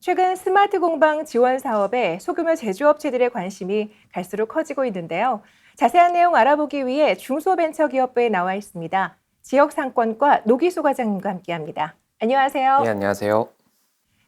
최근 스마트 공방 지원 사업에 소규모 제조업체들의 관심이 갈수록 커지고 있는데요. 자세한 내용 알아보기 위해 중소벤처기업부에 나와 있습니다. 지역상권과 노기수 과장님과 함께합니다. 네, 안녕하세요. 안녕하세요.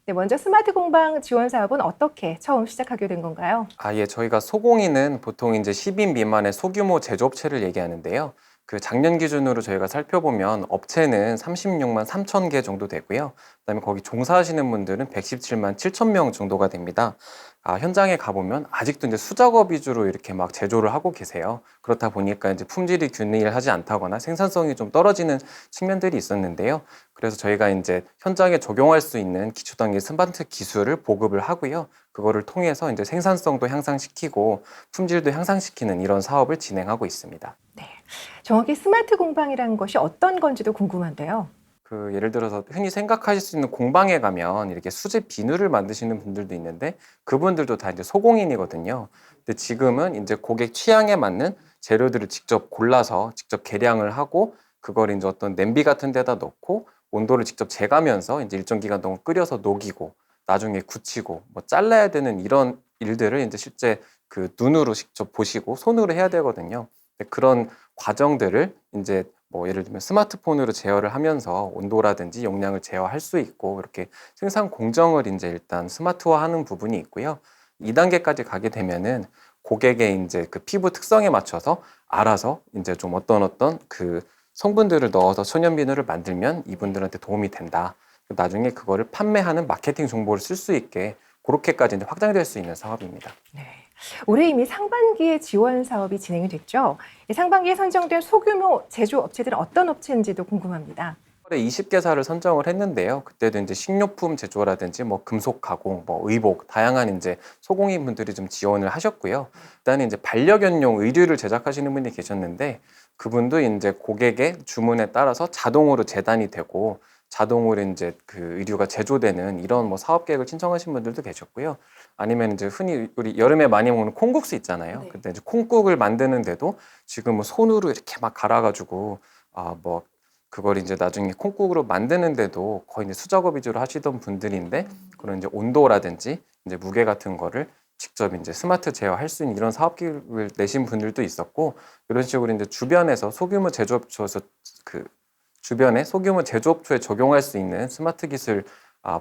네, 먼저 스마트 공방 지원 사업은 어떻게 처음 시작하게 된 건가요? 예, 저희가 소공인은 보통 이제 10인 미만의 소규모 제조업체를 얘기하는데요. 그 작년 기준으로 저희가 살펴보면 업체는 36만 3천 개 정도 되고요. 그다음에 거기 종사하시는 분들은 117만 7천 명 정도가 됩니다. 현장에 가보면 아직도 이제 수작업 위주로 이렇게 막 제조를 하고 계세요. 그렇다 보니까 이제 품질이 균일하지 않다거나 생산성이 좀 떨어지는 측면들이 있었는데요. 그래서 저희가 이제 현장에 적용할 수 있는 기초 단계 스마트 기술을 보급을 하고요. 그거를 통해서 이제 생산성도 향상시키고 품질도 향상시키는 이런 사업을 진행하고 있습니다. 네, 정확히 스마트 공방이라는 것이 어떤 건지도 궁금한데요. 예를 들어서 흔히 생각하실 수 있는 공방에 가면 이렇게 수제 비누를 만드시는 분들도 있는데 그분들도 다 이제 소공인이거든요. 근데 지금은 이제 고객 취향에 맞는 재료들을 직접 골라서 직접 계량을 하고 그걸 이제 어떤 냄비 같은 데다 넣고 온도를 직접 재가면서 이제 일정 기간 동안 끓여서 녹이고 나중에 굳히고 뭐 잘라야 되는 이런 일들을 이제 실제 그 눈으로 직접 보시고 손으로 해야 되거든요. 근데 그런 과정들을 이제 뭐 예를 들면 스마트폰으로 제어를 하면서 온도라든지 용량을 제어할 수 있고 이렇게 생산 공정을 이제 일단 스마트화하는 부분이 있고요. 2단계까지 가게 되면은 고객의 이제 그 피부 특성에 맞춰서 알아서 이제 좀 어떤 그 성분들을 넣어서 천연 비누를 만들면 이분들한테 도움이 된다. 나중에 그거를 판매하는 마케팅 정보를 쓸 수 있게 그렇게까지 이제 확장될 수 있는 사업입니다. 네. 올해 이미 상반기에 지원 사업이 진행이 됐죠. 이 상반기에 선정된 소규모 제조업체들은 어떤 업체인지도 궁금합니다. 20개사를 선정을 했는데요. 그때도 이제 식료품 제조라든지 뭐 금속 가공, 뭐 의복, 다양한 이제 소공인 분들이 좀 지원을 하셨고요. 일단은 이제 반려견용 의류를 제작하시는 분이 계셨는데 그분도 이제 고객의 주문에 따라서 자동으로 재단이 되고 자동으로 이제 그 의류가 제조되는 이런 뭐 사업 계획을 신청하신 분들도 계셨고요. 아니면 이제 흔히 우리 여름에 많이 먹는 콩국수 있잖아요. 네. 근데 이제 콩국을 만드는데도 지금 뭐 손으로 이렇게 막 갈아가지고 뭐 그걸 이제 나중에 콩국으로 만드는데도 거의 이제 수작업 위주로 하시던 분들인데 그런 이제 온도라든지 이제 무게 같은 거를 직접 이제 스마트 제어할 수 있는 이런 사업 기획을 내신 분들도 있었고 이런 식으로 이제 주변에서 소규모 제조업소에서 그 주변에 소규모 제조업소에 적용할 수 있는 스마트 기술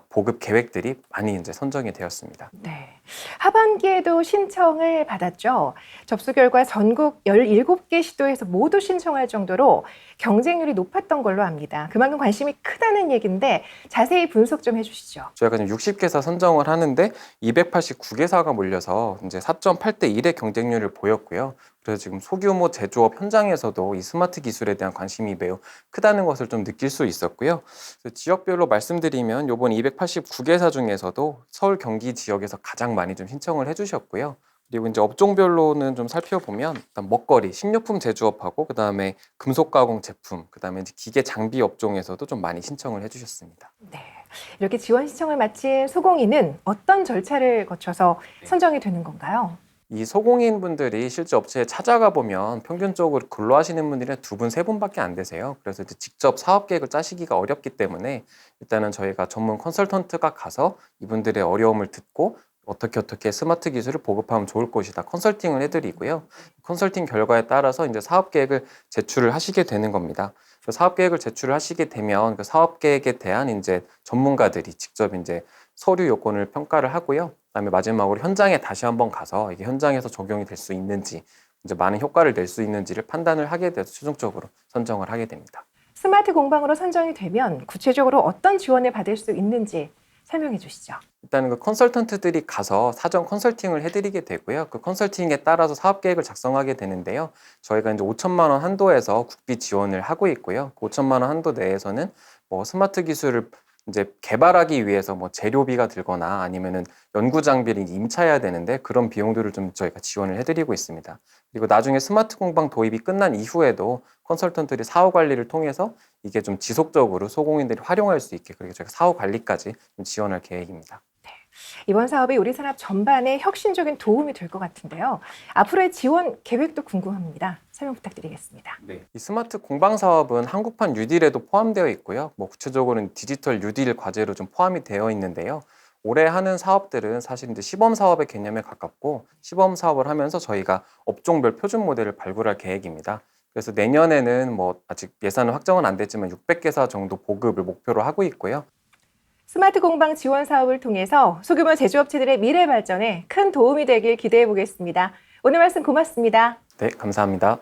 보급 계획들이 많이 이제 선정이 되었습니다. 네. 하반기에도 신청을 받았죠. 접수 결과 전국 17개 시도에서 모두 신청할 정도로 경쟁률이 높았던 걸로 압니다. 그만큼 관심이 크다는 얘기인데 자세히 분석 좀 해주시죠. 저희가 지금 60개사 선정을 하는데 289개사가 몰려서 이제 4.8대 1의 경쟁률을 보였고요. 그래서 지금 소규모 제조업 현장에서도 이 스마트 기술에 대한 관심이 매우 크다는 것을 좀 느낄 수 있었고요. 그래서 지역별로 말씀드리면 이번 289개사 중에서도 서울 경기 지역에서 가장 많이 좀 신청을 해주셨고요. 그리고 이제 업종별로는 좀 살펴보면 일단 먹거리, 식료품 제조업하고 그다음에 금속 가공 제품, 그다음에 이제 기계 장비 업종에서도 좀 많이 신청을 해주셨습니다. 네. 이렇게 지원 신청을 마친 소공인은 어떤 절차를 거쳐서 선정이 되는 건가요? 이 소공인 분들이 실제 업체에 찾아가 보면 평균적으로 근로하시는 분들이 두 분, 세 분밖에 안 되세요. 그래서 이제 직접 사업 계획을 짜시기가 어렵기 때문에 일단은 저희가 전문 컨설턴트가 가서 이분들의 어려움을 듣고 어떻게 스마트 기술을 보급하면 좋을 것이다. 컨설팅을 해드리고요. 컨설팅 결과에 따라서 이제 사업 계획을 제출을 하시게 되는 겁니다. 그 사업 계획을 제출을 하시게 되면 그 사업 계획에 대한 이제 전문가들이 직접 이제 서류 요건을 평가를 하고요. 그다음에 마지막으로 현장에 다시 한번 가서 이게 현장에서 적용이 될 수 있는지 이제 많은 효과를 낼 수 있는지를 판단을 하게 돼서 최종적으로 선정을 하게 됩니다. 스마트 공방으로 선정이 되면 구체적으로 어떤 지원을 받을 수 있는지 설명해 주시죠. 일단은 그 컨설턴트들이 가서 사전 컨설팅을 해드리게 되고요. 그 컨설팅에 따라서 사업 계획을 작성하게 되는데요. 저희가 이제 5천만 원 한도에서 국비 지원을 하고 있고요. 그 5천만 원 한도 내에서는 뭐 스마트 기술을 이제 개발하기 위해서 뭐 재료비가 들거나 아니면은 연구 장비를 임차해야 되는데 그런 비용들을 좀 저희가 지원을 해드리고 있습니다. 그리고 나중에 스마트 공방 도입이 끝난 이후에도 컨설턴트들이 사후 관리를 통해서 이게 좀 지속적으로 소공인들이 활용할 수 있게 그렇게 저희가 사후 관리까지 좀 지원할 계획입니다. 이번 사업이 우리 산업 전반에 혁신적인 도움이 될 것 같은데요. 앞으로의 지원 계획도 궁금합니다. 설명 부탁드리겠습니다. 네. 이 스마트 공방 사업은 한국판 뉴딜에도 포함되어 있고요. 뭐 구체적으로는 디지털 뉴딜 과제로 좀 포함이 되어 있는데요. 올해 하는 사업들은 사실 이제 시범 사업의 개념에 가깝고 시범 사업을 하면서 저희가 업종별 표준 모델을 발굴할 계획입니다. 그래서 내년에는 뭐 아직 예산은 확정은 안 됐지만 600개사 정도 보급을 목표로 하고 있고요. 스마트 공방 지원 사업을 통해서 소규모 제조업체들의 미래 발전에 큰 도움이 되길 기대해 보겠습니다. 오늘 말씀 고맙습니다. 네, 감사합니다.